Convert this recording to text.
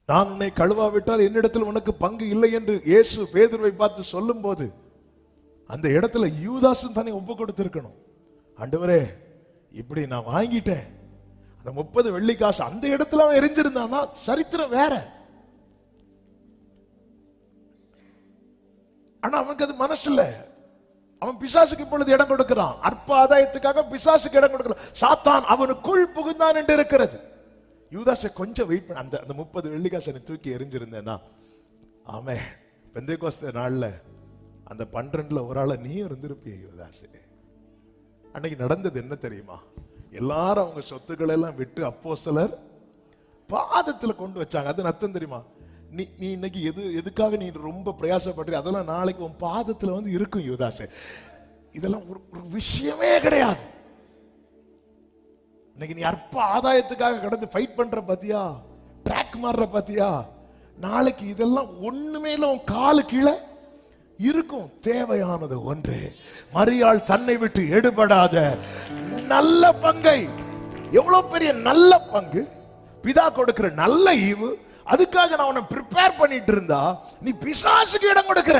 நான் உன்னை கழுவாவிட்டால் என்னிடத்தில் உனக்கு பங்கு இல்லை என்று இயேசு பேதுருவை பார்த்து சொல்லும் போது அந்த இடத்துல யூதாசும் தானே ஒப்பு கொடுத்திருக்கணும். ஆண்டவரே, இப்படி நான் வாங்கிட்டேன், அந்த 30 வெள்ளிக்காசு அந்த இடத்துல அவன் எரிஞ்சிருந்தானா சரித்திரம் வேற. ஆனா அவனுக்கு அது மனசு இல்ல. அவன் பிசாசுக்கு இப்பொழுது இடம் கொடுக்கிறான். அற்ப ஆதாயத்துக்காக பிசாசுக்கு இடம் கொடுக்கிறான். சாத்தான் அவனுக்குள் புகுந்தான் என்று இருக்கிறது. யூதாசை கொஞ்சம் வெயிட் பண்ண, அந்த 30 வெள்ளிக்காசை தூக்கி எரிஞ்சிருந்தேன்னா, ஆமே பெந்தேகோஸ்தே நாள்ல அந்த 12ல ஒரு ஆள நீ இருந்திருப்பிய யூதாசே. அன்னைக்கு நடந்தது என்ன தெரியுமா? எல்லாரும் அவங்க சொத்துக்களை எல்லாம் விட்டு அப்போஸ்தலர் பாதத்துல கொண்டு வச்சாங்க. அது அர்த்தம் தெரியுமா? நீ இன்னைக்கு எதுக்காக நீ ரொம்ப பிரயாசப்படுற, அதெல்லாம் நாளைக்கு உன் பாதத்துல வந்து இருக்கும் யூதாசே. இதெல்லாம் ஒரு விஷயமே கிடையாது. இன்னைக்கு நீ அற்ப ஆதாயத்துக்காக கடந்து ஃபைட் பண்ற பாத்தியா, ட்ராக் மாறுற பாத்தியா, நாளைக்கு இதெல்லாம் ஒண்ணுமே இல்ல, உன் காலு கீழே இருக்கும். தேவையானது ஒன்று, மரியாள் தன்னை விட்டு எடுபடாத நல்ல பங்கை. எவ்வளவு பெரிய நல்ல பங்கு பிதா கொடுக்கிற நல்ல ஈவு. அதுக்காக நான் உன்னை ப்ரிப்பேர் பண்ணிட்டு இருந்தா நீ பிசாசுக்கு இடம் கொடுக்கிற.